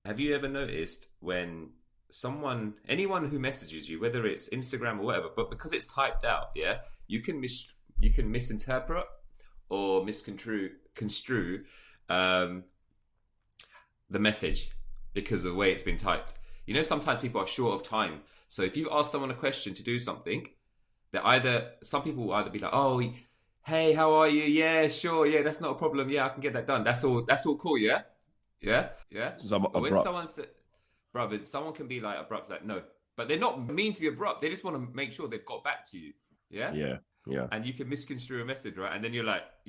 Have you ever noticed when anyone who messages you, whether it's Instagram or whatever, but because it's typed out, yeah, you can misinterpret or construe um, the message because of the way it's been typed. You know, sometimes people are short of time. So if you ask someone a question to do something, some people will either be like, "Oh, hey, how are you? Yeah, sure, yeah, that's not a problem. Yeah, I can get that done. That's all cool, yeah, yeah, yeah." So I'm But when abrupt. someone can be like abrupt, like no, but they're not mean to be abrupt. They just want to make sure they've got back to you, yeah. Yeah, yeah. And you can misconstrue a message, right? And then you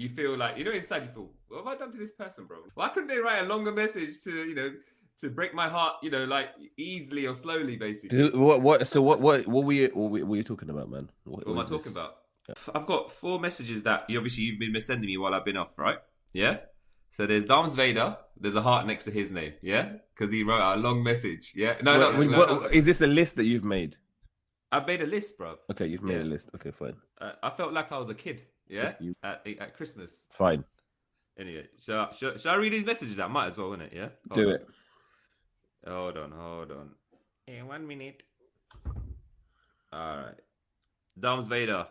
feel like, inside you feel, what have I done to this person, bro? Why couldn't they write a longer message to break my heart, like easily or slowly, basically? What? So what were you talking about, man? What What am I is talking this? about? I've got 4 messages that you've been sending me while I've been off, right? Yeah. So there's Darms Vader. There's a heart next to his name, yeah, because he wrote out a long message. Yeah. No, no, What is this a list that you've made? I made a list, bro. Okay, you've made Yeah. a list. Okay, fine. I felt like I was a kid. Yeah. Okay, At Christmas. fine. Anyway, shall I read these messages? I might as well, innit? Yeah. Do it. Hold on. Yeah, 1 minute. All right. Darms Vader.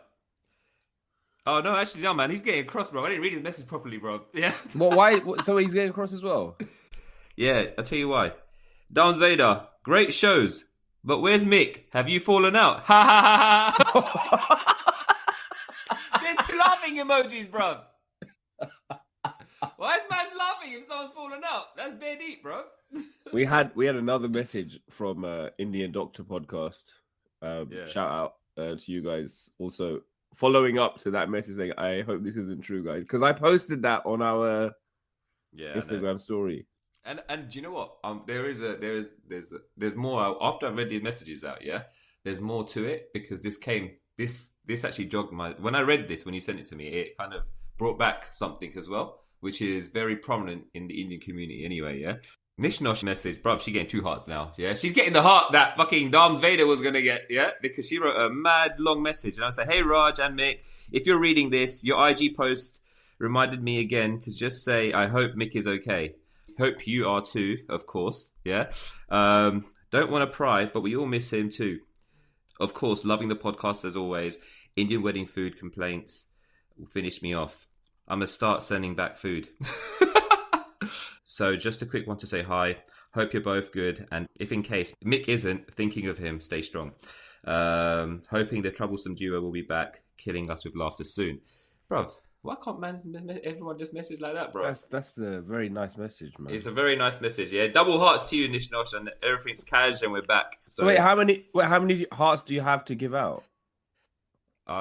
Oh no, actually no, man. He's getting cross, bro. I didn't read his message properly, bro. Yeah. Why? So he's getting across as well. Yeah, I'll tell you why. Darms Vader, great shows, but where's Mick? Have you fallen out? Ha ha ha ha! There's 2 laughing emojis, bro. Why is man laughing if someone's fallen out? That's bare deep, bro. We had another message from Indian Doctor Podcast. Yeah. Shout out to you guys. Also following up to that message saying, "I hope this isn't true, guys," because I posted that on our Instagram story. And do you know what? There's more. After I read these messages out, yeah, there's more to it because this actually jogged when I read this, when you sent it to me, it kind of brought back something as well, which is very prominent in the Indian community anyway, yeah. Nishnosh message, bruv, she's getting 2 hearts now, yeah. She's getting the heart that fucking Darms Vader was gonna get, yeah, because she wrote a mad long message, and I said, "Hey Raj and Mick, if you're reading this, your IG post reminded me again to just say I hope Mick is okay. Hope you are too, of course, yeah. Don't want to pry, but we all miss him too. Of course, loving the podcast as always. Indian wedding food complaints will finish me off. I'm gonna start sending back food." So just a quick one to say hi. Hope you're both good, and if in case Mick isn't, thinking of him, stay strong. Hoping the troublesome duo will be back, killing us with laughter soon. Bruv, why can't everyone just message like that, bro? That's a very nice message, man. It's a very nice message, yeah. Double hearts to you, Nishnosh, and everything's cash, and we're back. So wait, how many hearts do you have to give out?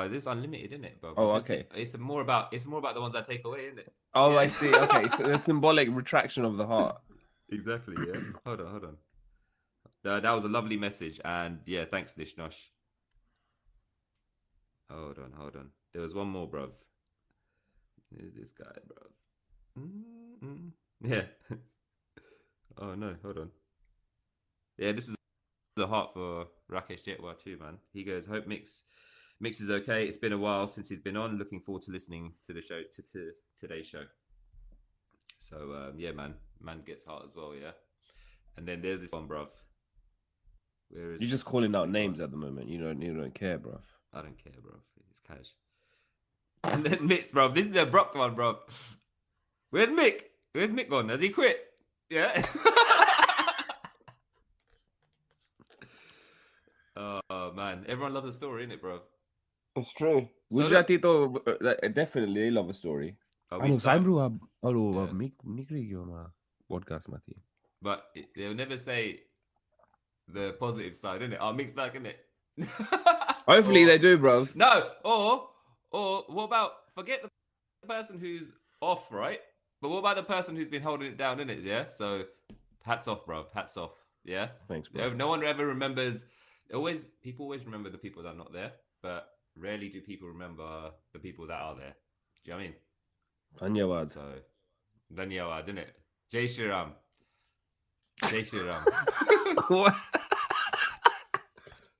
This is unlimited, isn't it, bro? Oh, okay. It's more about the ones I take away, isn't it? Oh, yeah. I see. Okay, so the symbolic retraction of the heart. Exactly. Yeah. Hold on. That was a lovely message, and yeah, thanks, Nishnosh. Hold on. There was one more, bruv. Who's this guy, bruv? Yeah. Oh no, hold on. Yeah, this is the heart for Rakesh Jetwa too, man. He goes, "Hope Mix is okay. It's been a while since he's been on. Looking forward to listening to the show, to today's show." So yeah, man gets heart as well, yeah. And then there's this one, bruv. You're just calling out names at the moment. You don't care, bruv. I don't care, bruv. It's cash. And then Mick, bruv. This is the abrupt one, bruv. Where's Mick? Where's Mick gone? Has he quit? Yeah. Oh man, everyone loves a story, innit, bruv? It's true. Gujaratito definitely love a story. But they'll never say the positive side, innit? I'll mix back, innit? Hopefully they do, bro. No, or what about, forget the person who's off, right? But what about the person who's been holding it down, innit? Yeah. So hats off, bruv. Hats off. Yeah. Thanks, bro. No one ever remembers. People always remember the people that are not there, but rarely do people remember the people that are there. Do you know what I mean? Dhanyawad. So, Dhanyawad, innit? Jai Shri Ram. Jai Shri Ram. What?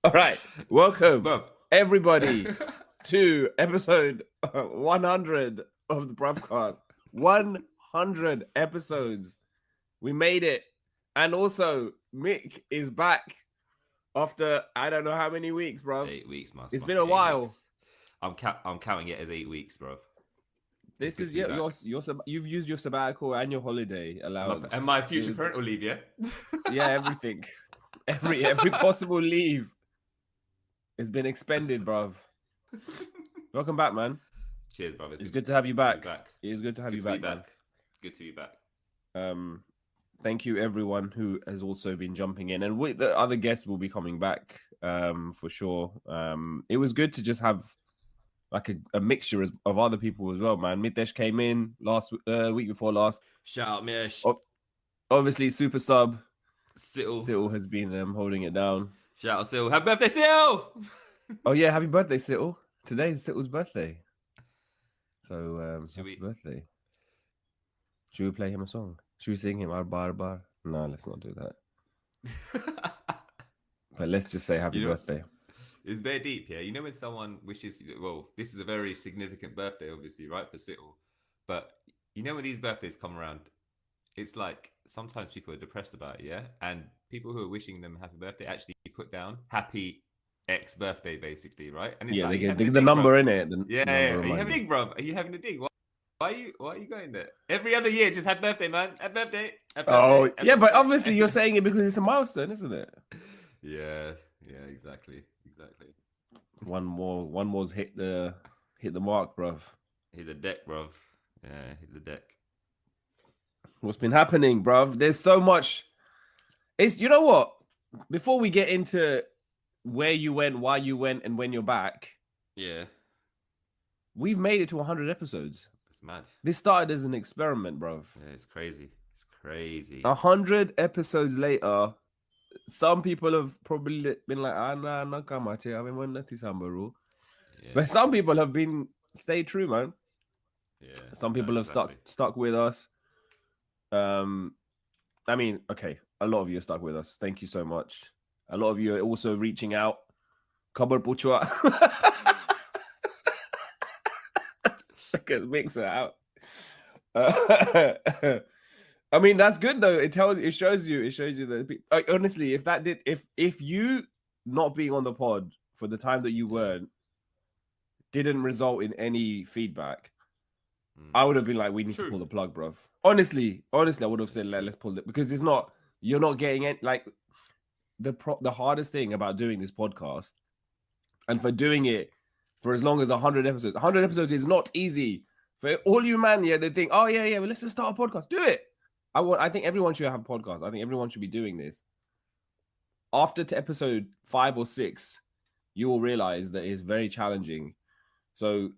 All right. Welcome, everybody, to episode 100 of the Bruvcast. 100 episodes. We made it. And also, Mick is back after I don't know how many weeks, bro. 8 weeks, man. It's been a while. Weeks. I'm counting it as 8 weeks, bro. This is you've used your sabbatical and your holiday allowance and my future parental leave, yeah. Yeah, everything, every possible leave has been expended, bro. Welcome back, man. Cheers, brother. It's good to have you back. It is good to have you back, man. Good to be back. Thank you, everyone who has also been jumping in, and the other guests will be coming back for sure. It was good to just have like a mixture of other people as well, man. Mitesh came in last week before last. Shout out, Mish. Obviously, super sub. Sittle has been holding it down. Shout out, Sittle. Happy birthday, Sittle! Oh, yeah. Happy birthday, Sittle. Today's Sittle's birthday. So, happy birthday. Should we play him a song? Should we sing him Ar Bar Bar? No, let's not do that. But let's just say happy birthday. It's very deep, yeah. You know when someone wishes, well, this is a very significant birthday, obviously, right, for Sittle. But you know when these birthdays come around, it's like sometimes people are depressed about it, yeah? And people who are wishing them happy birthday actually put down happy X birthday, basically, right? And it's they get the number in it. Are you having a dig, bro? Are you having a dig? Why are you going there? Every other year, just happy birthday, man. Happy birthday. But obviously you're saying it because it's a milestone, isn't it? Yeah, exactly. One more's hit the mark, bruv. Hit the deck, bruv. Yeah, hit the deck. What's been happening, bruv? There's so much. You know what? Before we get into where you went, why you went, and when you're back, yeah, we've made it to 100 episodes. It's mad. This started as an experiment, bruv. Yeah, it's crazy. 100 episodes later, some people have probably been like, no, come on, I mean, but some people have stayed true, man. Yeah. Some people have stuck with us. I mean, okay, a lot of you are stuck with us. Thank you so much. A lot of you are also reaching out. Kabar Puchwa. I can mix it out. I mean, that's good though. It shows you that honestly, if you not being on the pod for the time that you weren't didn't result in any feedback, I would have been like, we need to pull the plug, bruv. Honestly, I would have said, let's pull it, because you're not getting it. Like the hardest thing about doing this podcast and for doing it for as long as 100 episodes. 100 episodes is not easy. For all you man, they think, oh yeah, well, let's just start a podcast. Do it. I think everyone should have a podcast. I think everyone should be doing this. After episode 5 or 6, you will realize that it's very challenging. So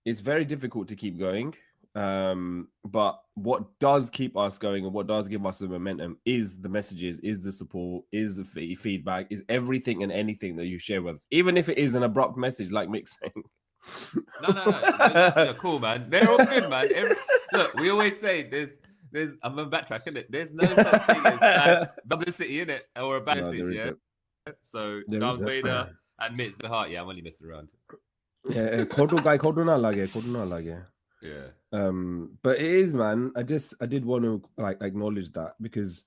it's very difficult to keep going. But what does keep us going and what does give us the momentum is the messages, is the support, is the feedback, is everything and anything that you share with us, even if it is an abrupt message like Mick saying. No. They're cool, man. They're all good, man. Look, we always say there's. I'm gonna backtrack, innit? There's no such thing as bad publicity, innit, or a bad message, yeah. So Darth Vader admits the heart. Yeah, I'm only messing around. Yeah, Yeah. But it is, man. I did want to acknowledge that, because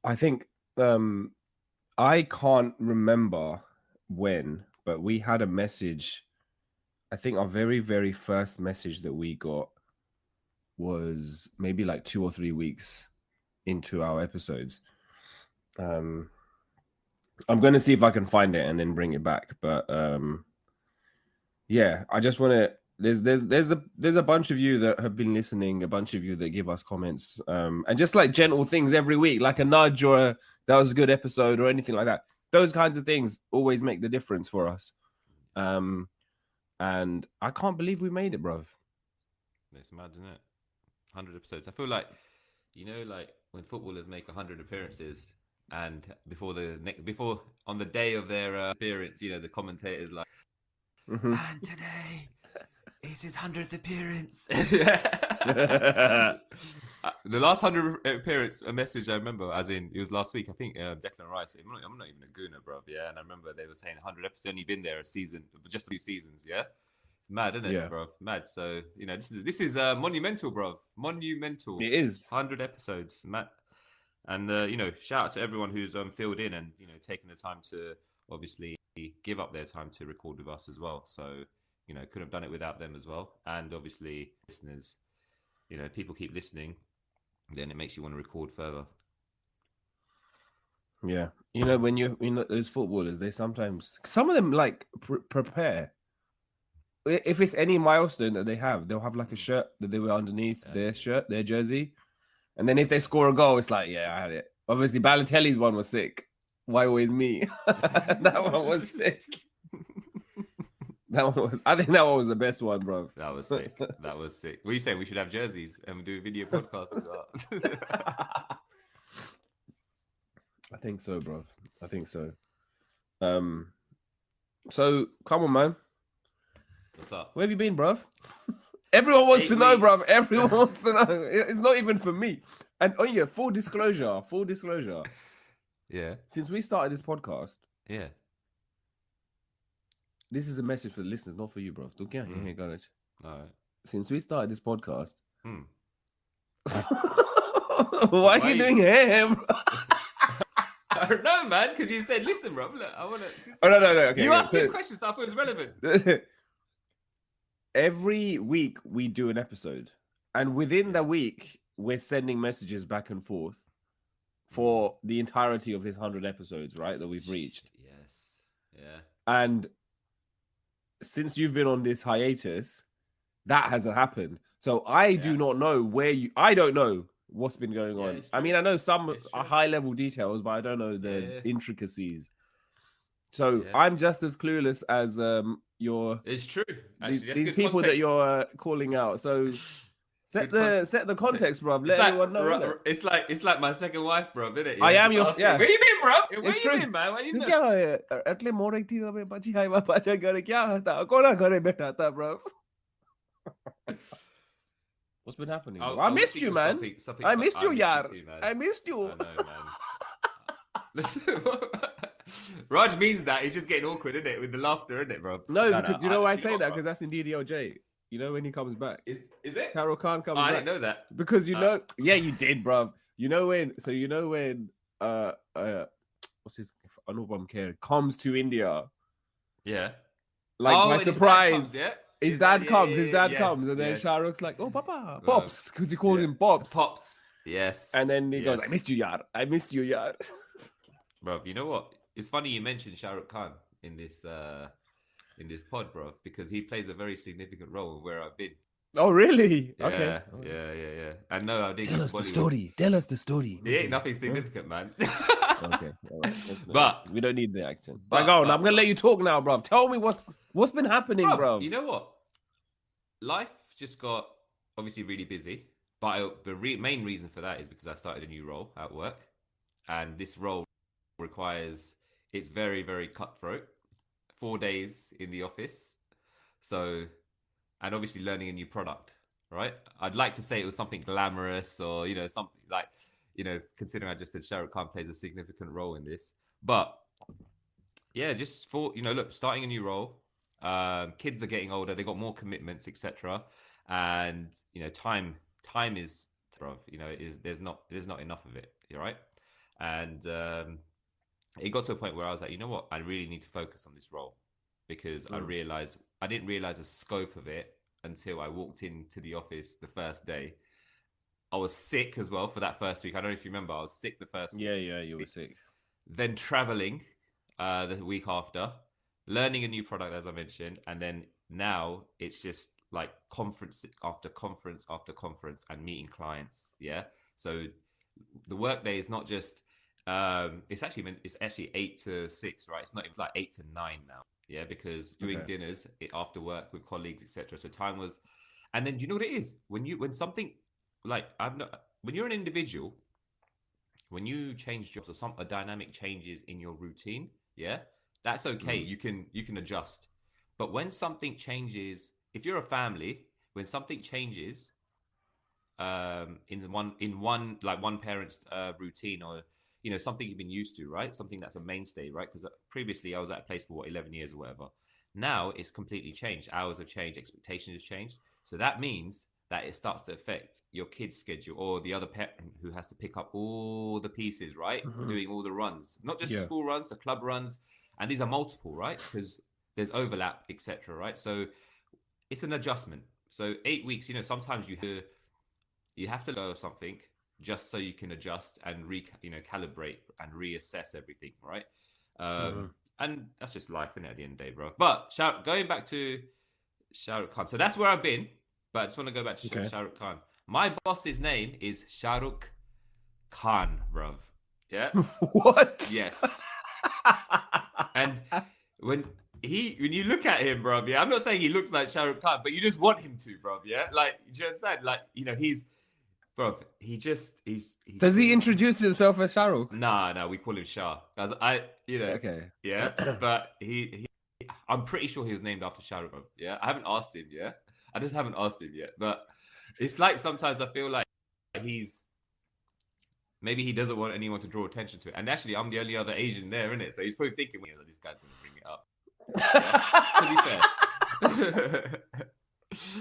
I think I can't remember when, but we had a message. I think our very, very first message that we got was maybe 2 or 3 weeks into our episodes. I'm going to see if I can find it and then bring it back. But yeah, I just want to. There's a bunch of you that have been listening, a bunch of you that give us comments, and just gentle things every week, like a nudge or that was a good episode or anything like that. Those kinds of things always make the difference for us. And I can't believe we made it, bro. It's mad, isn't it? 100 episodes. I feel like, when footballers make 100 appearances, and before on the day of their appearance, the commentators and today is his 100th appearance. The last 100 appearance, a message I remember, as in it was last week. I think Declan Rice. I'm not even a gooner, bro. Yeah, and I remember they were saying 100 episodes. Only been there a season, just 2 seasons. Yeah. It's mad, isn't it, bro? Mad. So, this is monumental, bro. Monumental. It is 100 episodes. Mad. And shout out to everyone who's filled in and taken the time to obviously give up their time to record with us as well. So couldn't have done it without them as well. And obviously listeners, people keep listening, then it makes you want to record further. Yeah, when those footballers, they sometimes some of them like prepare. If it's any milestone that they have, they'll have like a shirt that they wear underneath their shirt, their jersey. And then if they score a goal, it's like, yeah, I had it. Obviously, Balotelli's one was sick. Why always me? That one was sick. I think that one was the best one, bro. That was sick. That was sick. What are you saying? We should have jerseys and do a video podcast as well. I think so, bro. I think so. So come on, man. What's up? Where have you been, bro? Everyone wants to know, bro. Everyone wants to know. It's not even for me. And full disclosure. Yeah. Since we started this podcast, yeah, this is a message for the listeners, not for you, bro. All right. Since we started this podcast, why are you doing hair, bro? I don't know, man, because you said, listen, bro, look, I want to... Oh, no. Okay, you asked me a question, so I thought it was relevant. Every week, we do an episode. And within the week, we're sending messages back and forth for the entirety of this 100 episodes, right, that we've reached. Yes. Yeah. And since you've been on this hiatus, that hasn't happened. So I do not know I don't know what's been going on. I mean, I know some high level details, but I don't know the intricacies. So I'm just as clueless as your. It's true. Actually, these people context that you're calling out. So set the context, bro. Let everyone know. It's like my second wife, bro. Isn't it? I am your. Yeah. Where you been, bro? Where you been, man? Where you been? એટલે મોડે થી તમે પછી આવ્યા પાછા ઘરે ક્યાં હતા? કોના ઘરે બેઠા હતા, bro? What's been happening? I missed you, man. I missed you, yar. I missed you. I know, man. Raj means that. He's just getting awkward, isn't it? With the laughter, isn't it, bro? No, because you know why I say that? Because that's in DDLJ. You know when he comes back. Is it? Carol Khan comes back. I didn't know that. Because yeah, you did, bro. You know when what's his Anupam Kher comes to India. Yeah. Like by surprise. His dad comes, yes, and then Shah Rukh's like, "Oh, Papa, Pops," because he calls him Pops. Pops, yes. And then he goes, "I missed you, yar. I missed you, yar." Bro, you know what? It's funny you mentioned Shah Rukh Khan in this pod, bro, because he plays a very significant role in where I've been. Oh, really? Yeah, okay. Yeah. And no, I didn't. Tell us the story. Tell us the story. It ain't nothing significant, man. Okay, all right. But we don't need the action. But go on. I'm gonna let you talk now, bro. Tell me what's been happening, bro. You know what? Life just got obviously really busy, but the main reason for that is because I started a new role at work, and this role requires it's very, very cutthroat. 4 days in the office, and obviously learning a new product, right? I'd like to say it was something glamorous or something like considering I just said Shah Rukh Khan plays a significant role in this, but yeah, just for look, starting a new role. Kids are getting older; they got more commitments, etc. And time is, there's not enough of it. You're right, and it got to a point where I was like, you know what, I really need to focus on this role because I didn't realize the scope of it until I walked into the office the first day. I was sick as well for that first week. I don't know if you remember, I was sick the first week. Yeah, you were sick. Then traveling the week after. Learning a new product, as I mentioned, and then now it's just like conference after conference after conference and meeting clients. Yeah, so the workday is not just it's actually 8 to 6, right? It's like 8 to 9 now. Yeah, because doing dinners after work with colleagues, etc. So time was, and then you know what it is when something like when you're an individual, when you change jobs or a dynamic changes in your routine, yeah. That's okay. You can adjust. But when something changes, if you're a family, when something changes in one parent's routine or something you've been used to, right? Something that's a mainstay, right? Because previously I was at a place for 11 years or whatever. Now it's completely changed. Hours have changed, expectations have changed. So that means that it starts to affect your kid's schedule or the other parent who has to pick up all the pieces, right? Doing all the runs, not just the school runs, the club runs, and these are multiple, right? Because there's overlap, etc., right? So it's an adjustment. So 8 weeks, sometimes you have to go something just so you can adjust and calibrate and reassess everything, right? And that's just life, isn't it, at the end of the day, bro? But going back to Shah Rukh Khan, so that's where I've been. But I just want to go back to Shah Rukh Khan. My boss's name is Shah Rukh Khan, bruv. Yeah. What? Yes. And when you look at him, bruv, yeah, I'm not saying he looks like Shah Rukh Khan, but you just want him to, bruv, yeah? Like, do you understand? Like, he's, bruv, he's Does he introduce himself as Shah Rukh? Nah, we call him Shah. Okay. Yeah, but I'm pretty sure he was named after Shah Rukh, bruv, yeah? I haven't asked him, yeah? I just haven't asked him yet. But it's like sometimes I feel like maybe he doesn't want anyone to draw attention to it. And actually, I'm the only other Asian there, isn't it? So he's probably thinking, this guy's going to bring it up. Yeah, to be fair.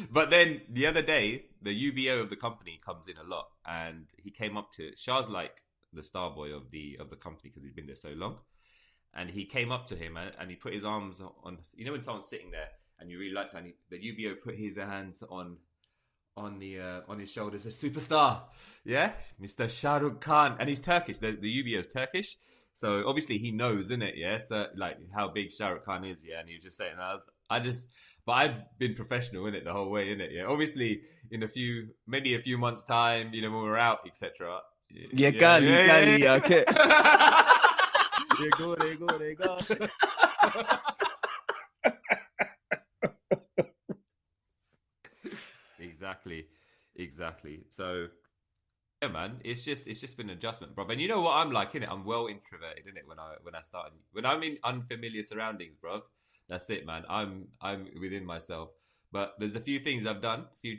But then the other day, the UBO of the company comes in a lot. And he came up to Shah's like the star boy of the company because he's been there so long. And he came up to him and he put his arms on, when someone's sitting there and you really like to, and the UBO put his hands on his shoulders, a superstar, yeah, Mr. Shah Rukh Khan, and he's Turkish. The UBO is Turkish, so obviously he knows, isn't it? Yeah, so like how big Shah Rukh Khan is, yeah. And he was just saying, but I've been professional in it the whole way, in it, yeah. Obviously, in maybe a few months' time, when we're out, etc. Yeah, okay. There you go. Exactly. So, yeah, man, it's just been an adjustment, bro. And you know what I'm like, innit? I'm well introverted, innit? When I'm in unfamiliar surroundings, bro, that's it, man. I'm within myself. But there's a few things I've done, few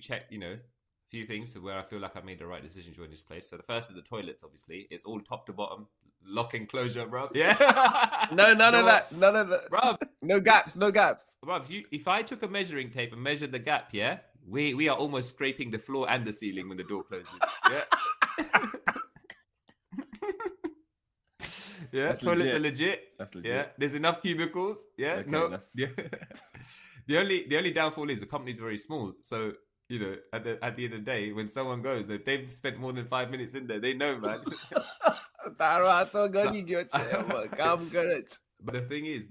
things where I feel like I made the right decision to join this place. So the first is the toilets, obviously. It's all top to bottom, lock and closure, bro. Yeah. None of that, bro. No gaps. Bro, if I took a measuring tape and measured the gap, yeah, we are almost scraping the floor and the ceiling when the door closes. Yeah. Yeah, That's toilets legit. are legit. That's legit. Yeah, there's enough cubicles. Yeah, Okay, yeah. The only downfall is the company's very small. So at the end of the day, when someone goes, if they've spent more than 5 minutes in there, they know, man. But the thing is,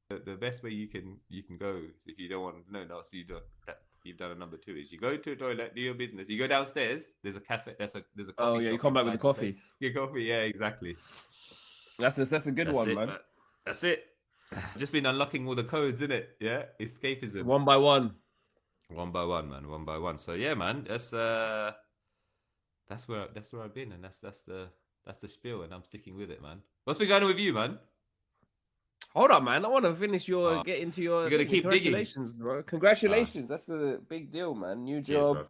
the best way you can go if you don't want to know, so you've done a number 2 is you go to a toilet, do your business. You go downstairs. There's a cafe. There's a coffee. Oh yeah, you come back with the coffee. Get coffee. Yeah, exactly. That's a good one, man. That's it. Just been unlocking all the codes, innit? Yeah, escapism. One by one, man. One by one. So yeah, man. That's where I've been, and that's the spiel, and I'm sticking with it, man. What's been going on with you, man? Hold up, man. I want to finish get into your. You're gonna keep congratulations, digging, bro. Congratulations. That's a big deal, man. New job.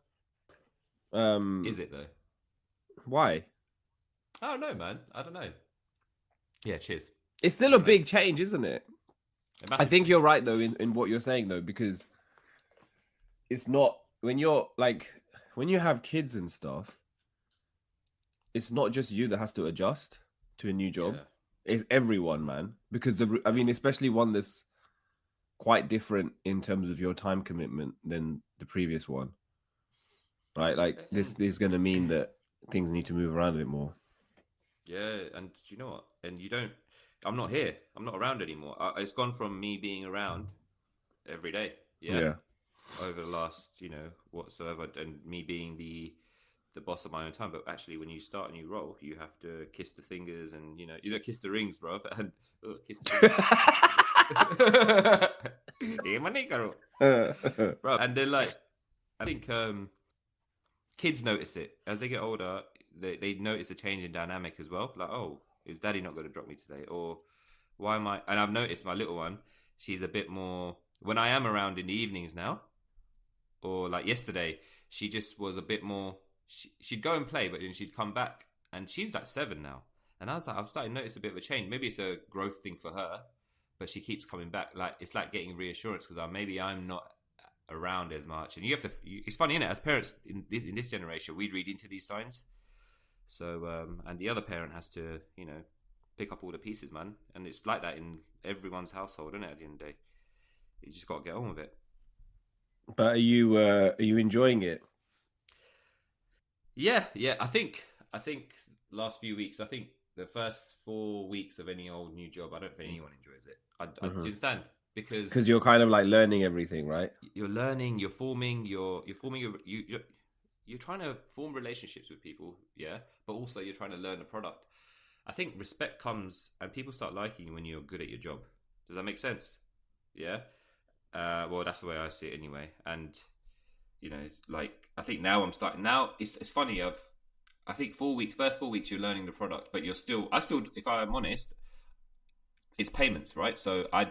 Cheers, is it though? Why? I don't know, man. I don't know. Yeah, cheers. It's still a big change, isn't it? I think you're right though in what you're saying though, because it's not when you have kids and stuff. It's not just you that has to adjust to a new job. Yeah. It's everyone, man. Because especially one that's quite different in terms of your time commitment than the previous one, right? Like this is going to mean that things need to move around a bit more. Yeah, and you know what? And I'm not here. I'm not around anymore. It's gone from me being around every day. Yeah. Over the last, whatsoever, and me being the boss of my own time. But actually, when you start a new role, you have to kiss the fingers, and you don't kiss the rings, bro. And kiss the rings. Bro. And then I think kids notice it as they get older. They notice a change in dynamic as well. Like, oh, is Daddy not going to drop me today? Or why am I? And I've noticed my little one. She's a bit more when I am around in the evenings now. Or like yesterday, she just was a bit more. She'd go and play, but then she'd come back, and she's like 7 now. And I was like, I'm starting to notice a bit of a change. Maybe it's a growth thing for her, but she keeps coming back. Like it's like getting reassurance because maybe I'm not around as much, and you have to. It's funny, isn't it? As parents in this generation, we read into these signs. So, and the other parent has to, pick up all the pieces, man. And it's like that in everyone's household, isn't it? At the end of the day, you just got to get on with it. But are you enjoying it? Yeah. I think last few weeks, I think the first 4 weeks of any old new job, I don't think anyone enjoys it. I do you understand? Because you're kind of like learning everything, right? you're learning, you're forming, you're trying to form relationships with people, yeah, but also you're trying to learn the product. I think respect comes and people start liking you when you're good at your job. Does that make sense? Yeah. Well, that's the way I see it anyway. And like I think now I'm starting. Now it's funny. I think first 4 weeks you're learning the product, but I still, if I'm honest, it's payments, right? So I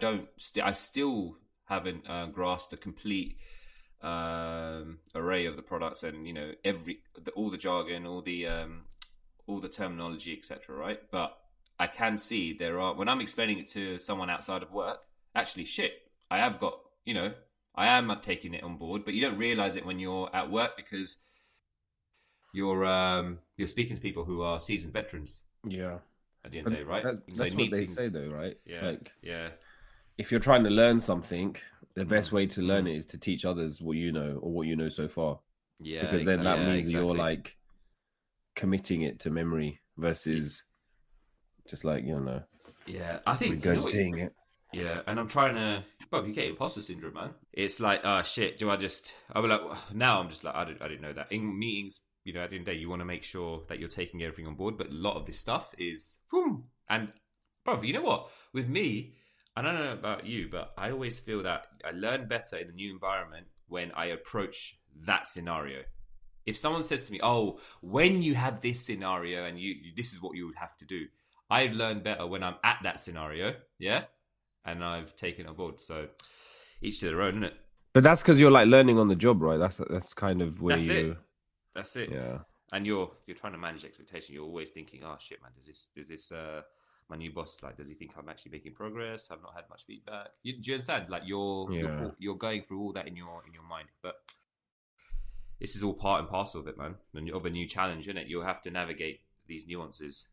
still haven't grasped the complete array of the products and all the jargon, all the terminology, etc. Right? But I can see when I'm explaining it to someone outside of work, actually, shit, I have got I am taking it on board, but you don't realize it when you're at work because you're speaking to people who are seasoned veterans. Yeah. At the end of the day, right? That's what they say, though, right? Yeah. If you're trying to learn something, the best way to learn it is to teach others what you know or what you know so far. Yeah. Because then that means you're like committing it to memory versus just like, Yeah, I think seeing it. Yeah, and I'm trying to. Well, you get imposter syndrome, man. It's like, shit. I'll be like, now I'm just like, I didn't know that. In meetings, at the end of the day, you want to make sure that you're taking everything on board. But a lot of this stuff is, boom. And, bro, you know what? With me, I don't know about you, but I always feel that I learn better in a new environment when I approach that scenario. If someone says to me, "Oh, when you have this scenario and this is what you would have to do," I learn better when I'm at that scenario. Yeah. And I've taken it on board. So each to their own, isn't it? But that's because you're like learning on the job, right? That's kind of where That's it. Yeah. And you're trying to manage expectation. You're always thinking, oh shit, man, does this my new boss, like, does he think I'm actually making progress? I've not had much feedback. Do you understand? Like you're going through all that in your mind. But this is all part and parcel of it, man. Of a new challenge, isn't it? You'll have to navigate these nuances.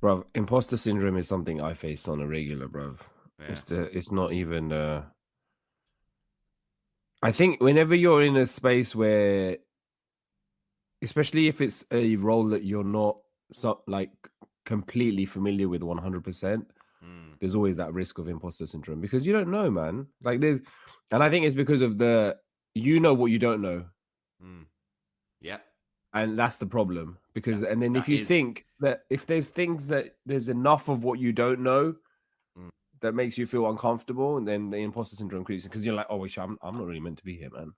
Bruv, imposter syndrome is something I face on a regular, bruv. Yeah. It's not even. I think whenever you're in a space where, especially if it's a role that you're not completely familiar with 100%, there's always that risk of imposter syndrome because you don't know, man. And I think it's because of what you don't know. Yeah. And that's the problem if you think that if there's things that there's enough of what you don't know that makes you feel uncomfortable, and then the imposter syndrome creeps because you're like, oh, wait, I'm not really meant to be here, man.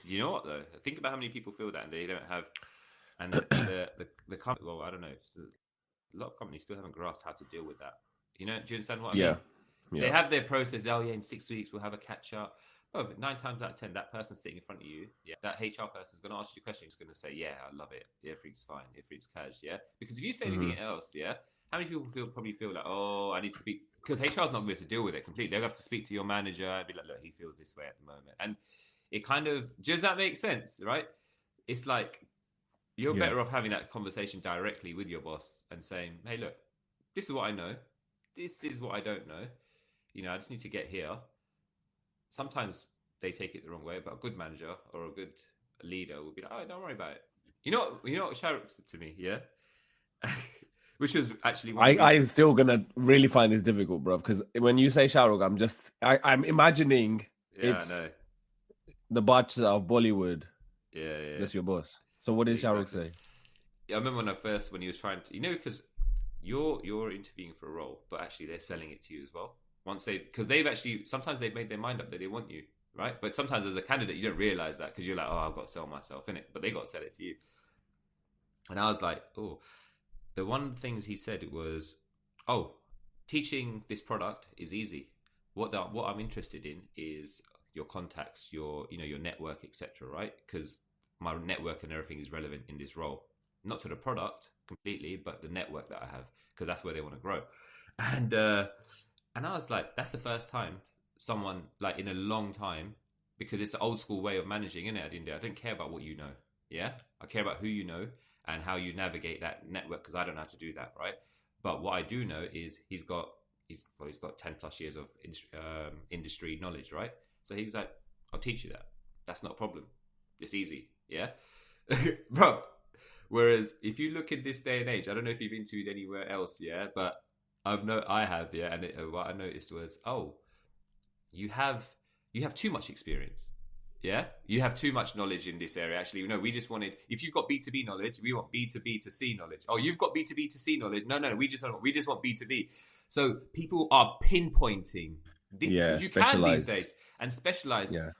You know what though? Think about how many people feel that and they don't have, and the company. Well, I don't know. A lot of companies still haven't grasped how to deal with that. Do you understand what I mean? Yeah. They have their process. Oh yeah, in 6 weeks we'll have a catch up. Oh, 9 times out of 10, that person sitting in front of you, that HR person is going to ask you a question. He's going to say, "Yeah, I love it. Everything's fine. Everything's cash." Yeah, because if you say anything else, how many people probably feel like, "Oh, I need to speak," because HR is not going to deal with it completely. They'll have to speak to your manager and be like, "Look, he feels this way at the moment," and it kind of does that make sense, right? It's like you're better off having that conversation directly with your boss and saying, "Hey, look, this is what I know. This is what I don't know. I just need to get here." Sometimes they take it the wrong way, but a good manager or a good leader will be like, "Oh, don't worry about it." You know what Shahrukh said to me, yeah? Which was actually I'm still gonna really find this difficult, bro, because when you say Shahrukh, I'm imagining it's the Bacha of Bollywood. Yeah. That's your boss. So what did Shahrukh say? Yeah, I remember when he was trying to, because you're interviewing for a role, but actually they're selling it to you as well. Sometimes they've made their mind up that they want you, right? But sometimes as a candidate, you don't realize that because you're like, "Oh, I've got to sell myself," innit? But they got to sell it to you. And I was like, oh, the one things he said was, "Oh, teaching this product is easy. What I'm interested in is your contacts, your network, etc. Right? Because my network and everything is relevant in this role, not to the product completely, but the network that I have, because that's where they want to grow." And I was like, that's the first time someone, like, in a long time, because it's the old school way of managing, isn't it? At the end of the day, I don't care about what you know. Yeah, I care about who you know and how you navigate that network, because I don't know how to do that, right? But what I do know is he's got 10 plus years of industry knowledge, right? So he's like, I'll teach you that. That's not a problem. It's easy, yeah, bro. Whereas if you look in this day and age, I don't know if you've interviewed anywhere else, yeah, but I have, yeah, and what I noticed was, oh, you have too much experience. Yeah, you have too much knowledge in this area. Actually, no, we just wanted. If you've got B2B knowledge, we want B2B to C knowledge. Oh, you've got B2B to C knowledge. No, we just want B2B. So people are pinpointing Yeah, because you can these specialized. days and specialize Yeah.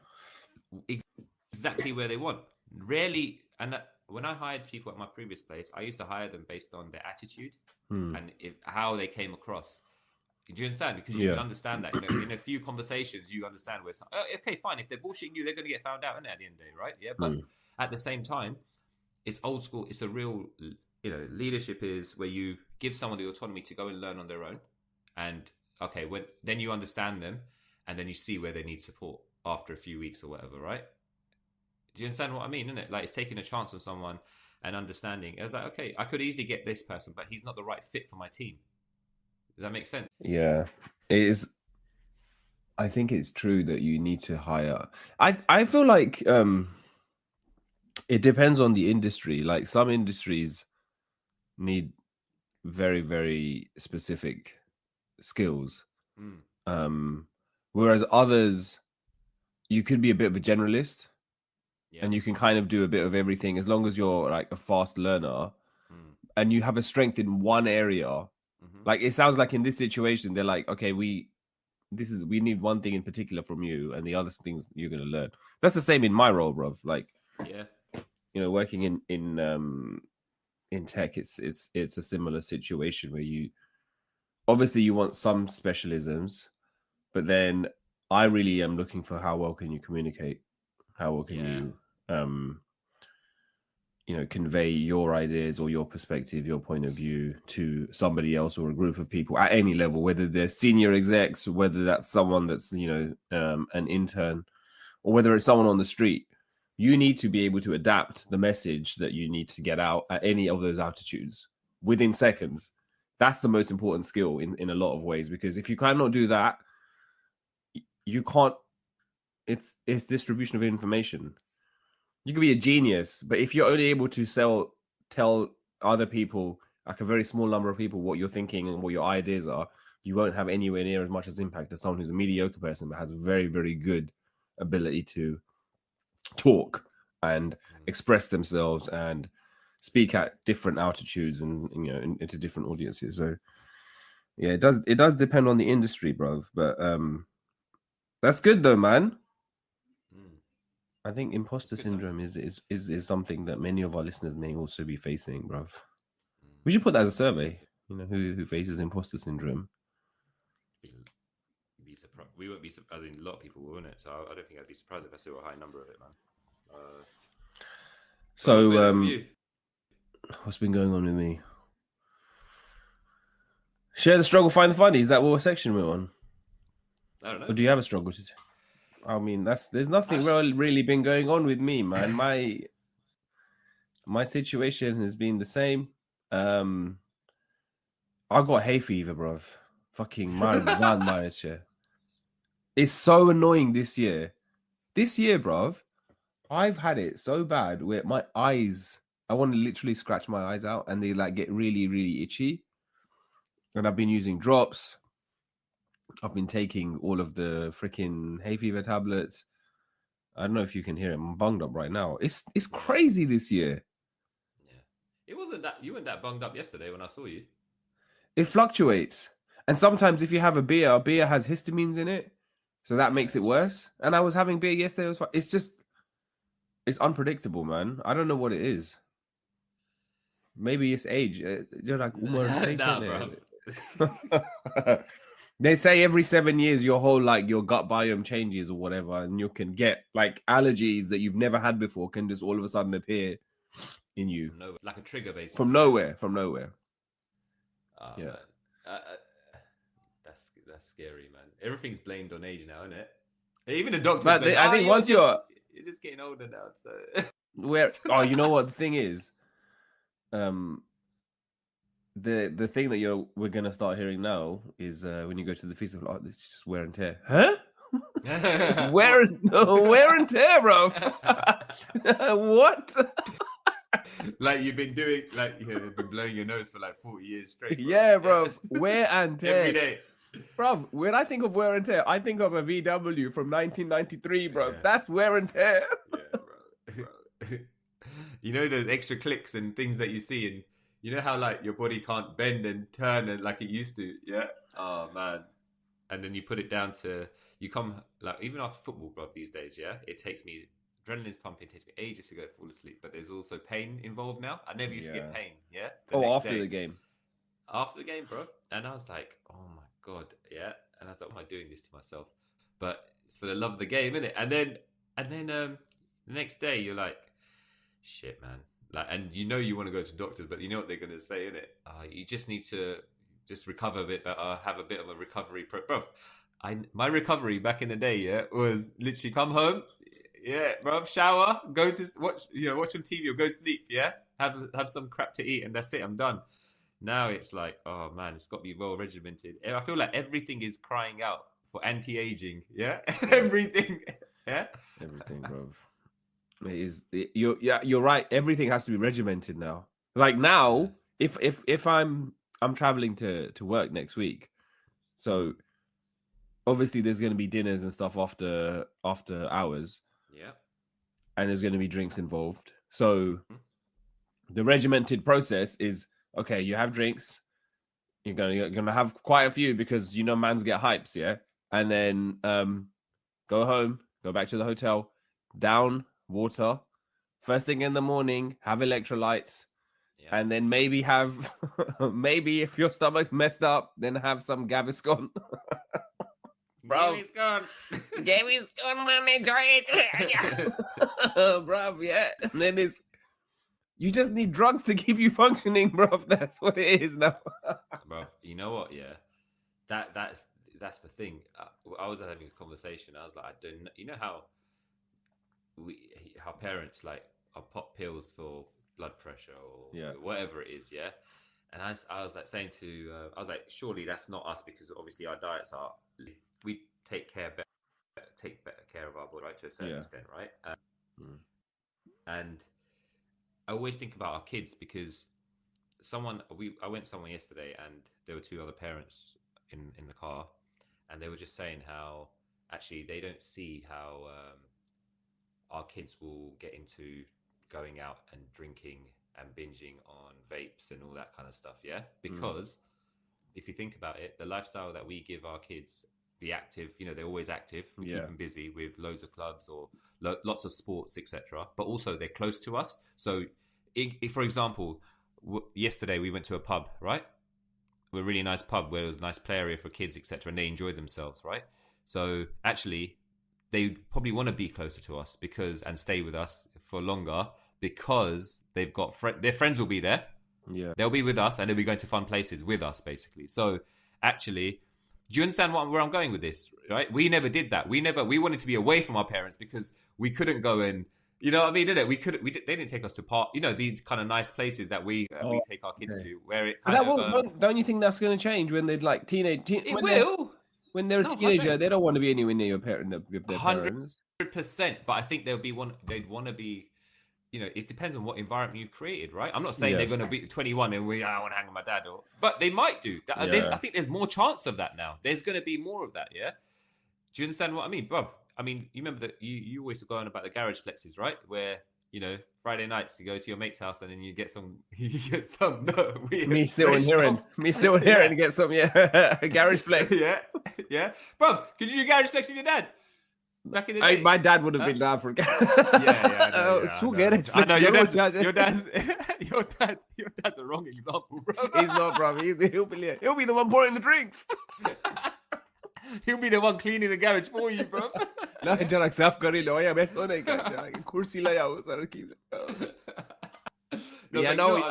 exactly where they want. Rarely, and when I hired people at my previous place, I used to hire them based on their attitude and how they came across. Do you understand? Because you can understand that. In a few conversations, you understand where some, okay, fine. If they're bullshitting you, they're going to get found out, isn't it, at the end of the day, right? Yeah. But at the same time, it's old school. It's a real, leadership is where you give someone the autonomy to go and learn on their own. And okay, then you understand them, and then you see where they need support after a few weeks or whatever, right? Do you understand what I mean? Isn't it? Like, it's taking a chance on someone and understanding. It's like, okay, I could easily get this person, but he's not the right fit for my team. Does that make sense? Yeah, it is. I think it's true that you need to hire. I feel like it depends on the industry. Like, some industries need very, very specific skills. Whereas others, you could be a bit of a generalist, and you can kind of do a bit of everything as long as you're like a fast learner and you have a strength in one area. Like, it sounds like in this situation, they're like, okay, we need one thing in particular from you, and the other things you're going to learn. That's the same in my role, bro. Like, working in tech, it's a similar situation where you obviously want some specialisms, but then I really am looking for how well can you communicate, how well can you convey your ideas or your perspective, your point of view to somebody else or a group of people at any level, whether they're senior execs, whether that's someone that's, an intern, or whether it's someone on the street. You need to be able to adapt the message that you need to get out at any of those altitudes within seconds. That's the most important skill in a lot of ways, because if you cannot do that, you can't, it's distribution of information. You can be a genius, but if you're only able to tell other people, like a very small number of people, what you're thinking and what your ideas are, you won't have anywhere near as much as impact as someone who's a mediocre person but has a very, very good ability to talk and express themselves and speak at different altitudes and into different audiences. So yeah, it does depend on the industry, bro. But that's good though, man. I think imposter syndrome is something that many of our listeners may also be facing, bro. We should put that as a survey. Who faces imposter syndrome? Be surprised. We won't be surprised. A lot of people will, won't it? So I don't think I'd be surprised if I saw a high number of it, man. So what's been going on with me? Share the struggle, find the funny. Is that what section we're on? I don't know. Or do you have a struggle? I mean, there's nothing really been going on with me, man. My situation has been the same. I got hay fever, bro. Fucking my share. It's so annoying this year. This year, bro, I've had it so bad where my eyes, I want to literally scratch my eyes out and they like get really, really itchy. And I've been using drops. I've been taking all of the freaking hay fever tablets. I don't know if you can hear it. I'm bunged up right now. It's crazy this year. Yeah. It wasn't that you weren't that bunged up yesterday when I saw you. It fluctuates. And sometimes if you have a beer has histamines in it. So that makes it worse. And I was having beer yesterday. It's unpredictable, man. I don't know what it is. Maybe it's age. You're like, nah, bro. They say every 7 years your whole your gut biome changes or whatever, and you can get like allergies that you've never had before can just all of a sudden appear in you. Like a trigger, basically. From nowhere. Yeah. That's scary, man. Everything's blamed on age now, isn't it? Even the doctors. But I think once you're just getting older now, so you know what the thing is, the thing that we're gonna start hearing now is when you go to the physical, like, this is just wear and tear, huh? wear and tear, bro. What? Like you've been doing, like you've been blowing your nose for like 40 years straight. Bro. Yeah, bro. Wear and tear every day. Bro, when I think of wear and tear, I think of a VW from 1993, bro. Yeah. That's wear and tear. Yeah, bro. You know those extra clicks and things that you see, and you know how like your body can't bend and turn and like it used to. Yeah. Oh man. And then you put it down to you come like even after football, bro. These days, yeah, it takes me adrenaline's pumping. It takes me ages to go fall asleep, but there's also pain involved now. I never used to get pain. Yeah. After the game. After the game, bro. And I was like, oh my God, yeah. And I was like, why am I doing this to myself? But it's for the love of the game, isn't it? And then the next day you're like, shit, man. Like, and you know you want to go to doctors, but you know what they're gonna say, innit? You just need to just recover a bit better, have a bit of a recovery. Bro, my recovery back in the day, yeah, was literally come home, yeah, bro, shower, go to watch some TV or go sleep, yeah, have some crap to eat, and that's it. I'm done. Now it's like, oh man, it's got to be well regimented. I feel like everything is crying out for anti-aging. Yeah, everything. Yeah, everything, bro. You're right. Everything has to be regimented now. Like now, if I'm traveling to work next week, so obviously there's going to be dinners and stuff after hours. Yeah, and there's going to be drinks involved. So the regimented process is, okay, you have drinks. You're gonna have quite a few because mans get hypes, yeah. And then go home, go back to the hotel, down water. First thing in the morning, have electrolytes, and then maybe have maybe if your stomach's messed up, then have some Gaviscon. Gaviscon, man, enjoy it, bro. Yeah, and then you just need drugs to keep you functioning, bro. That's what it is now. Bro, you know what? Yeah, that's the thing. I was having a conversation. I was like, I don't know. You know how parents like pop pills for blood pressure or whatever it is, yeah. And I was like saying to I was like, surely that's not us because obviously our diets are we take better care of our body, right, to a certain extent, right? And I always think about our kids because I went somewhere yesterday and there were two other parents in the car, and they were just saying how actually they don't see how our kids will get into going out and drinking and binging on vapes and all that kind of stuff, yeah? Because if you think about it, the lifestyle that we give our kids, the active, they're always active. We keep them busy with loads of clubs or lots of sports, etc. But also they're close to us. So, if for example, yesterday we went to a pub, right? A really nice pub where it was a nice play area for kids, etc. And they enjoyed themselves, right? So actually, they probably want to be closer to us and stay with us for longer because they've got their friends will be there. Yeah, they'll be with us and they'll be going to fun places with us, basically. So actually, do you understand where I'm going with this? Right? We never did that. We wanted to be away from our parents because we couldn't go and, you know what I mean? Didn't it? They didn't take us to these kind of nice places that we take our kids to. Where it don't you think that's going to change when they're like teenage? It will. When they're a teenager, they don't want to be anywhere near your parents. 100%. But I think they'd want to be. It depends on what environment you've created, right? I'm not saying they're going to be 21 and I want to hang with my dad, but they might do. I think there's more chance of that now. There's going to be more of that, yeah? Do you understand what I mean, bruv? I mean, you remember that you always go on about the garage flexes, right? Where, Friday nights you go to your mate's house and then you get some me sitting here and get some garage flex. Yeah. Bruv, could you do garage flex with your dad? Back in the day. My dad would have been down for garage. I know your dad's a wrong example, bro. He's not, bro. He'll be the one pouring the drinks. He'll be the one cleaning the garage for you, bro. I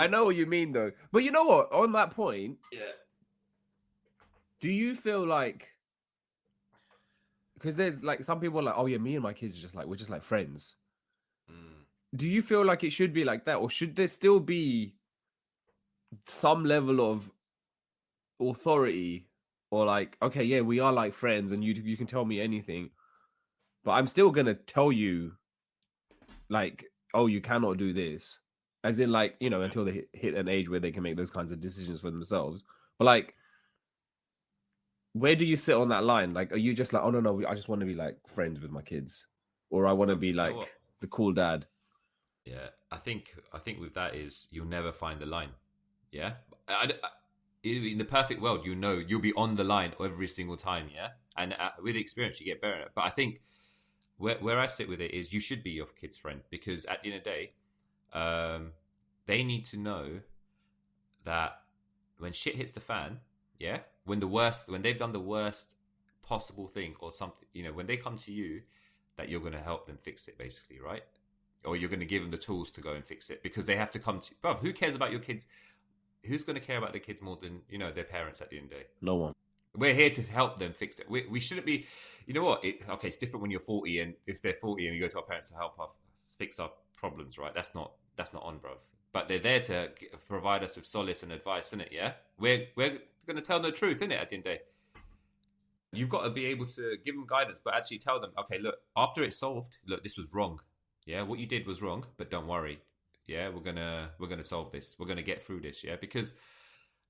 know what you mean, though. But you know what? On that point, yeah. Do you feel like because there's like some people are like, oh yeah, me and my kids are just like we're just like friends. Mm. Do you feel like it should be like that, or should there still be some level of authority, or like, okay, yeah, we are like friends, and you can tell me anything, but I'm still gonna tell you, like, oh, you cannot do this, as in, like, you know, until they hit an age where they can make those kinds of decisions for themselves. But like, where do you sit on that line? Like, are you just like, oh no, I just want to be like friends with my kids, or I want to be You know like what? the cool dad? Yeah, I think with that is you'll never find the line. Yeah, in the perfect world, you'll be on the line every single time. Yeah, and with experience, you get better at it. But I think where I sit with it is you should be your kid's friend, because at the end of the day, they need to know that when shit hits the fan, yeah, when they've done the worst possible thing or something, when they come to you, that you're going to help them fix it, basically, right? Or you're going to give them the tools to go and fix it, because they have to come to. Bro, who cares about your kids? Who's going to care about their kids more than their parents at the end of the day? No one. We're here to help them fix it. We shouldn't be. You know what? Okay, it's different when you're 40, and if they're 40 and you go to our parents to help us fix our problems, right? That's not on, bro. But they're there to provide us with solace and advice, isn't it? Yeah, we're going to tell them the truth, isn't it? At the end of the day, you've got to be able to give them guidance, but actually tell them, okay, look, after it's solved, look, this was wrong. Yeah, what you did was wrong, but don't worry. Yeah, we're gonna solve this. We're gonna get through this. Yeah, because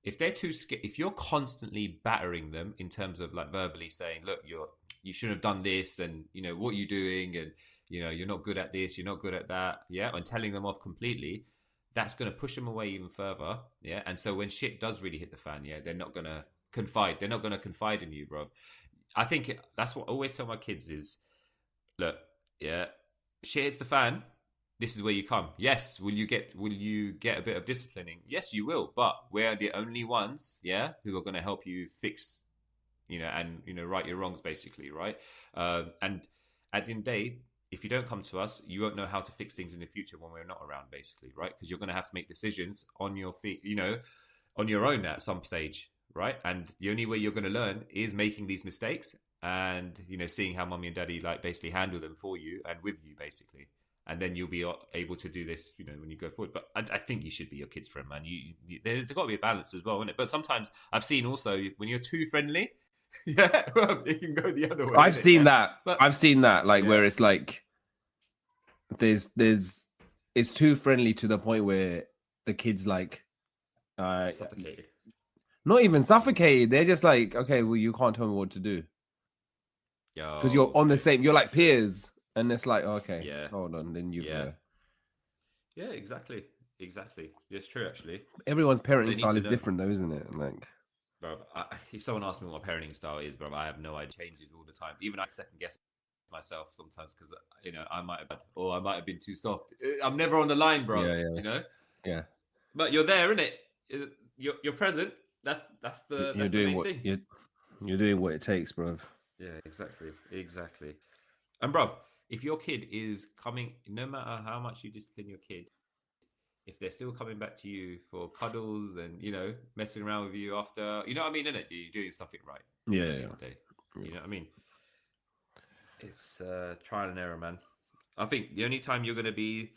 if they're too scared, if you're constantly battering them in terms of like verbally saying, look, you should have done this, and what you're doing, and you're not good at this, you're not good at that. Yeah, and telling them off completely, that's gonna push them away even further. Yeah, and so when shit does really hit the fan, yeah, they're not gonna confide. They're not gonna confide in you, bro. I think that's what I always tell my kids is, look, yeah, shit hits the fan, this is where you come. Yes, will you get a bit of disciplining? Yes, you will. But we're the only ones, yeah, who are going to help you fix, and right your wrongs, basically, right? And at the end of the day, if you don't come to us, you won't know how to fix things in the future when we're not around, basically, right? Because you're going to have to make decisions on your feet, on your own at some stage, right? And the only way you're going to learn is making these mistakes, and seeing how mommy and daddy like basically handle them for you and with you, basically. And then you'll be able to do this, when you go forward. But I think you should be your kid's friend, man. There's got to be a balance as well, isn't it? But sometimes I've seen also when you're too friendly, yeah, well, it can go the other way. I've seen that. But, I've seen that, like, where it's like there's it's too friendly to the point where the kids like suffocated. Not even suffocated. They're just like, okay, well, you can't tell me what to do because you're on the same. You're like peers. And it's like, okay, yeah, hold on, then you. Yeah, exactly. It's true, actually. Everyone's parenting style is different, though, isn't it? Like, bro, if someone asks me what my parenting style is, bro, I have no idea. It changes all the time. Even I second guess myself sometimes because I might have been too soft. I'm never on the line, bro. Yeah. Yeah. But you're there, innit? You're present. That's the main thing. You're doing what it takes, bro. Yeah, exactly. And bro, if your kid is coming, no matter how much you discipline your kid, if they're still coming back to you for cuddles and messing around with you after, you know what I mean, innit? You're doing something right. Yeah. You know what I mean? It's trial and error, man. I think the only time you're going to be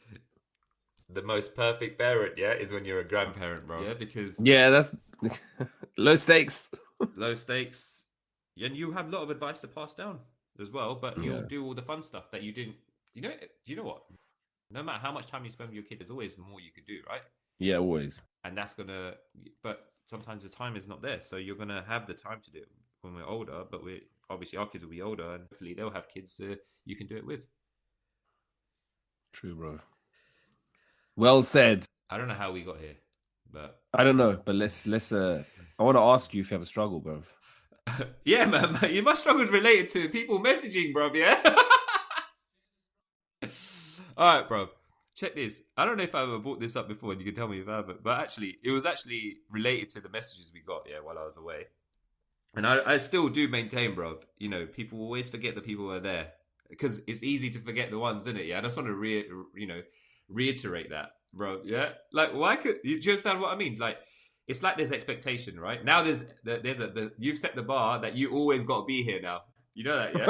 the most perfect parent, yeah, is when you're a grandparent, bro. Yeah, because that's low stakes. Low stakes, and you have a lot of advice to pass down as well, but you'll do all the fun stuff that you didn't. You know what? No matter how much time you spend with your kid, there's always more you could do, right? Yeah, always. And that's gonna. But sometimes the time is not there, so you're gonna have the time to do it when we're older. But obviously our kids will be older, and hopefully they'll have kids you can do it with. True, bro. Well said. I don't know how we got here, but I don't know. But let's. I want to ask you if you have a struggle, bro. Yeah, man. You must struggle related to people messaging, bro. Yeah. All right, bro. Check this. I don't know if I ever brought this up before, and you can tell me if I haven't. But actually, it was actually related to the messages we got, while I was away. And I still do maintain, bro. People always forget the people who are there because it's easy to forget the ones, isn't it? Yeah. I just want to reiterate that, bro. Yeah. Like, why do you understand what I mean? Like, it's like there's expectation, right? Now you've set the bar that you always got to be here now. You know that, yeah?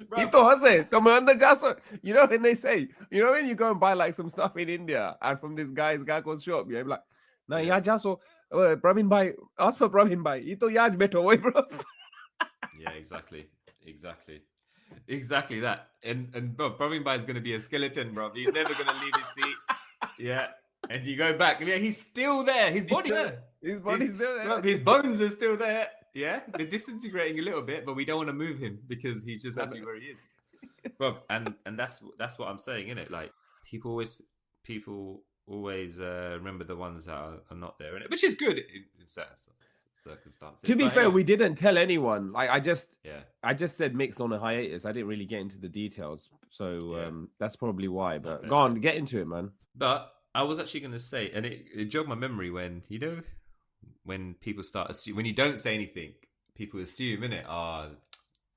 Bruv. Ito hase, come on the jaso. You know when they say, you know when you go and buy like some stuff in India and from this guy goes shop, yeah, I'm like, nah, Yeah. yeah, jaso, Praveen bhai, ask for Praveen bhai. Ito yaj beto, oi, bro. Yeah, exactly that. And bro, Praveen Bhai is going to be a skeleton, bro. He's never going to leave his seat. Yeah. And you go back, yeah, he's still there. His body's there. His body's still there. Bro, his bones are still there. Yeah, they're disintegrating a little bit, but we don't want to move him because he's just happy where he is. Bro, and that's what I'm saying, innit? Like people always remember the ones that are not there, innit? Which is good in certain circumstances. To be fair, anyway. we didn't tell anyone. Like I just said mix on a hiatus. I didn't really get into the details, so that's probably why. But go on, get into it, man. But I was actually going to say, and it jogged my memory when when people start when you don't say anything, people assume, innit?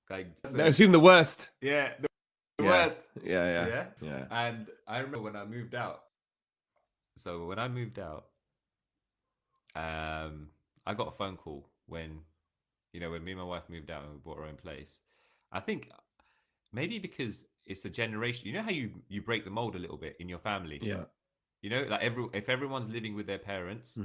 They assume the worst. Yeah, the worst. Yeah. And I remember when I moved out. So when I moved out, I got a phone call when me and my wife moved out and we bought our own place. I think maybe because it's a generation. You know how you break the mold a little bit in your family. Yeah. You know, like if everyone's living with their parents,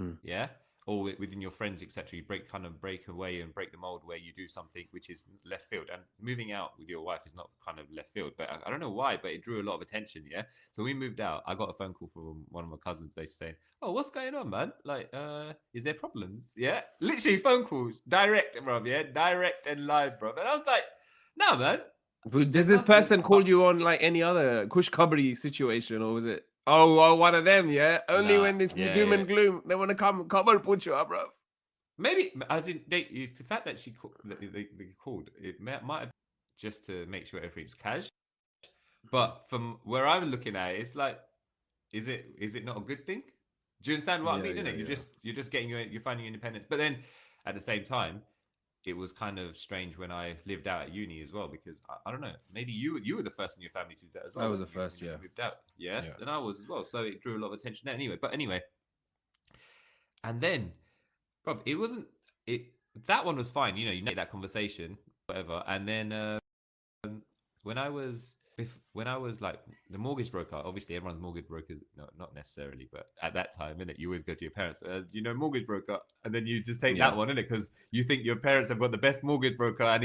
or within your friends, etc., you break away and break the mold where you do something which is left field. And moving out with your wife is not kind of left field, but I don't know why, but it drew a lot of attention. Yeah. So we moved out. I got a phone call from one of my cousins. They saying, "Oh, what's going on, man? Like, is there problems?" Yeah, literally phone calls, direct, bro. Yeah, direct and live, bro. And I was like, "No, man." But does this person call you on like any other Kush Kabri situation, or was it? Oh, one of them, yeah. Only when this doom and gloom, they want to come and put you up, bro. Maybe I didn't. The fact that they called it might have just to make sure everything's cash. But from where I'm looking at it, it's like, is it not a good thing? Do you understand what I mean? Innit? You're just getting you're finding your independence. But then at the same time, it was kind of strange when I lived out at uni as well, because I don't know, maybe you were the first in your family to do that as well. I was the first, when you moved out, and I was as well. So it drew a lot of attention there anyway. But anyway, and then, bro, it wasn't it. That one was fine, you made that conversation, whatever. And then when I was like the mortgage broker, obviously everyone's mortgage brokers, no, not necessarily, but at that time, innit, you always go to your parents, mortgage broker, and then you just take that one, innit, because you think your parents have got the best mortgage broker, and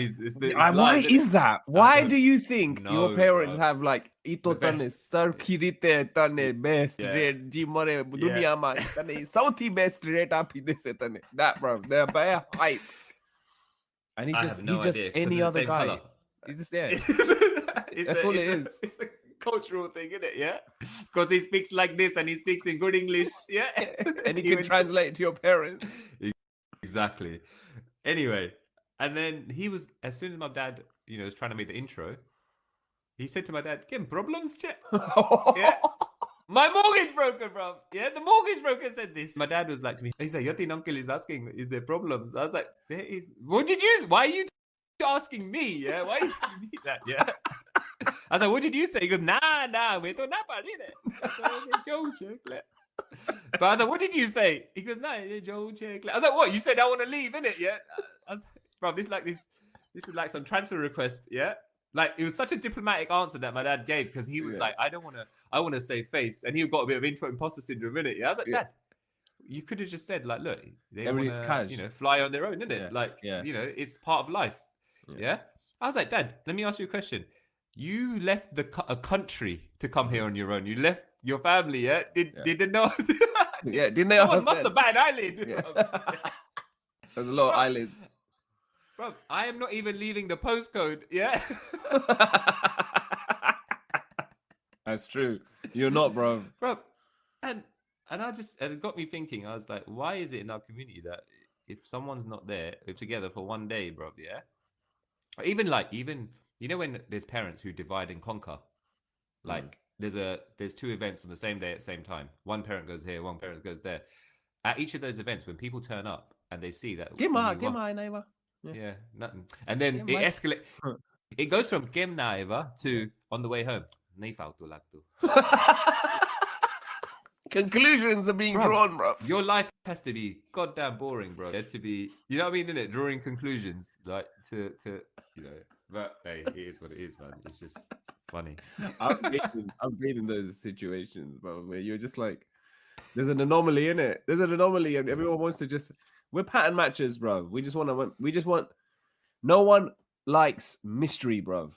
why is that? Why do you think your parents have like ito tane sir khirite tane best rate ji mare dunia ma tane sauthi best rate api dese tane that, bro, they're bare hype, and he's just any other guy color. He's just that's all it is. It's a cultural thing, isn't it? Yeah, because he speaks like this and he speaks in good English. Yeah, and he can translate to your parents. Exactly. Anyway, and then he was, as soon as my dad, was trying to make the intro, he said to my dad, "Get problems, check." Yeah. My mortgage broker, bro. Yeah, the mortgage broker said this. My dad was like to me, he said, "Yatin uncle is asking, is there problems?" I was like, "There is." Why are you asking me? Yeah, why are you asking me that? Yeah. I was like, "What did you say?" He goes, nah, we don't know about it. But I was like, "What did you say?" He goes, "Nah, Joe check." I was like, "What? You said I want to leave, innit?" Yeah. I was, bro, this is like some transfer request, yeah? Like, it was such a diplomatic answer that my dad gave, because he was like, I want to save face. And he got a bit of imposter syndrome, innit? Yeah. I was like, Dad, you could have just said, like, look, they want to, fly on their own, innit? Yeah. Like, it's part of life. Yeah. I was like, Dad, let me ask you a question. You left a country to come here on your own. You left your family, yeah? Did they know? Didn't they? Someone must have bat an eyelid. There's a lot of eyelids. Bro, I am not even leaving the postcode, yeah? That's true. You're not, bro. Bro, and it got me thinking. I was like, why is it in our community that if someone's not there, we're together for one day, bro, yeah? Even when there's parents who divide and conquer, like there's two events on the same day at the same time. One parent goes here, one parent goes there. At each of those events, when people turn up and they see that, yeah, nothing, and then it escalates. It goes from Gemna to on the way home. conclusions are being Bruv, drawn, bro. Your life has to be goddamn boring, bro. It had to be, you know what I mean, innit? Drawing conclusions, like to you know. But hey, it is what it is, man. It's just funny. I've been in those situations, bro, where you're just like, there's an anomaly in it. There's an anomaly, and everyone wants to just. We're pattern matchers, bro. We just want. No one likes mystery, bro.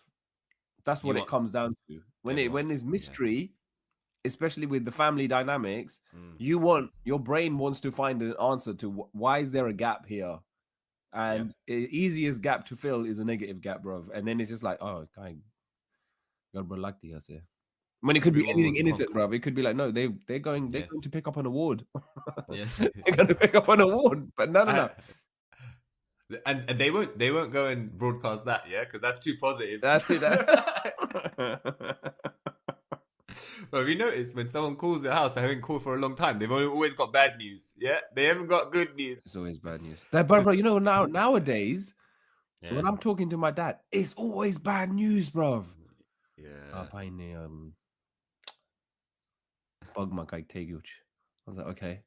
That's what it comes down to. When there's mystery, especially with the family dynamics, your brain wants to find an answer to why is there a gap here, and the easiest gap to fill is a negative gap, bro. And then it's just like, oh, kind, God, bro, like the here. When it could be anything innocent, bro. It could be like, no, they're going to pick up an award. Yeah, they're going to pick up an award, but no. And they won't go and broadcast that, yeah, because that's too positive. That's it. But we noticed when someone calls their house, they haven't called for a long time. They've always got bad news. Yeah, they haven't got good news. It's always bad news. But bro, you know nowadays, when I'm talking to my dad, it's always bad news, bro. Yeah. Bug my guy Teguch. I was like, okay.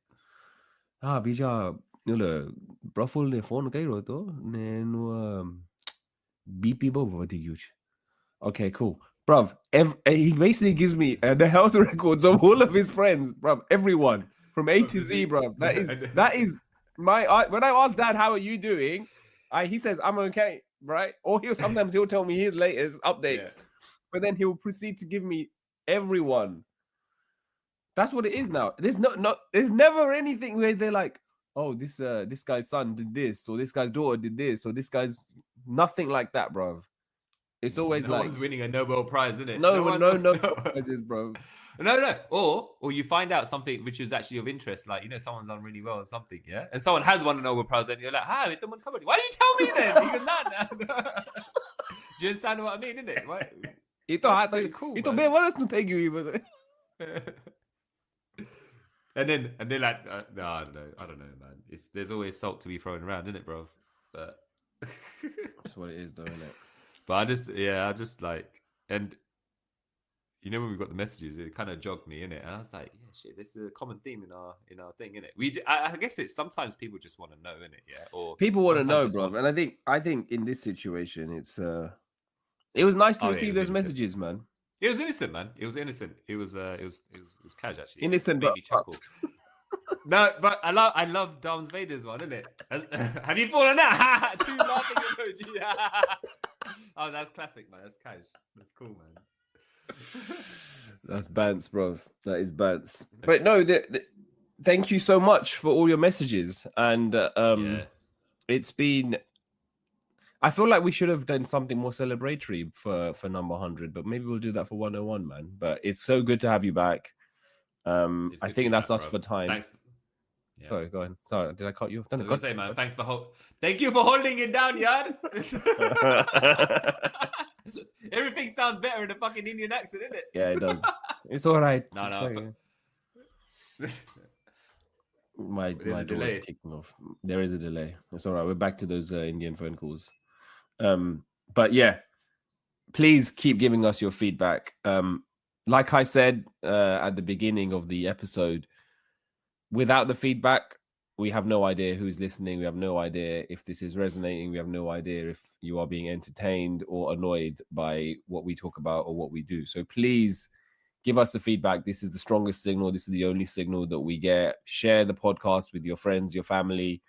Bija, bro, full phone kay roto. Nenu BP bobo Teguch. Okay, cool. Bruv, he basically gives me the health records of all of his friends, bruv. Everyone from A to Z, bruv. That is my. When I ask Dad, "How are you doing?" He says, "I'm okay," right? Or sometimes he'll tell me his latest updates, but then he'll proceed to give me everyone. That's what it is now. There's never anything where they're like, "Oh, this guy's son did this, or this guy's daughter did this, or this guy's nothing like that, bruv." It's always no like one's winning a Nobel Prize, isn't it? No prizes, bro. No. Or you find out something which is actually of interest, like someone's done really well or something, yeah, and someone has won a Nobel Prize, and you're like, "Hi, it don't come. Why do you tell me then?" Even that. Do you understand what I mean, innit? Right? That's really cool. And they're like, no, I don't know, man. There's always salt to be thrown around, isn't it, bro? But that's what it is, though, isn't it? But I just like, and when we got the messages, it kind of jogged me, innit? And I was like, yeah, shit, this is a common theme in our thing, innit? I guess it's sometimes people just want to know, innit? Yeah, or people want to know, bro. And I think in this situation, it was nice to receive those messages, man. It was innocent, man. It was innocent. It was cash, actually. Innocent, made me chuckle. No, but I love Darth Vader's one, isn't it? Have you fallen out? Two laughing emoji. Oh, that's classic, man. That's cash. That's cool, man. That's Bants, bro. That is Bants. But no, thank you so much for all your messages. And it's been. I feel like we should have done something more celebratory for number 100, but maybe we'll do that for 101, man. But it's so good to have you back. I think that's us for time. Thanks. Yeah. Sorry, go ahead. Sorry, did I cut you off? I was gonna say, man, thanks for thank you for holding it down, yard. Everything sounds better in a fucking Indian accent, isn't it? Yeah, it does. It's all right. No. My door is kicking off. There is a delay. It's all right. We're back to those Indian phone calls. But yeah, please keep giving us your feedback. Like I said at the beginning of the episode, without the feedback, we have no idea who's listening. We have no idea if this is resonating. We have no idea if you are being entertained or annoyed by what we talk about or what we do. So please give us the feedback. This is the strongest signal. This is the only signal that we get. Share the podcast with your friends, your family.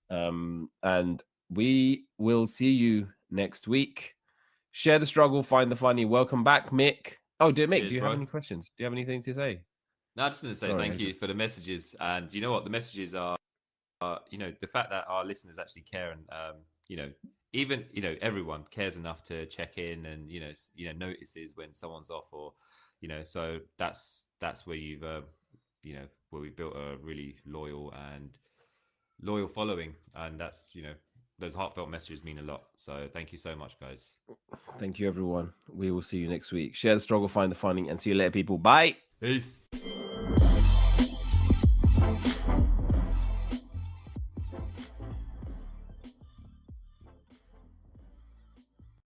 And we will see you next week. Share the struggle, find the funny. Welcome back, Mick. Oh, dear Mick, cheers, do you have any questions? Do you have anything to say? No, I just want to say thank you for the messages. And you know what? The messages are, the fact that our listeners actually care and, even, everyone cares enough to check in and, notices when someone's off or, so that's where you've, where we built a really loyal following. And that's, those heartfelt messages mean a lot. So thank you so much, guys. Thank you, everyone. We will see you next week. Share the struggle, find the funny, and see you later, people. Bye. Peace.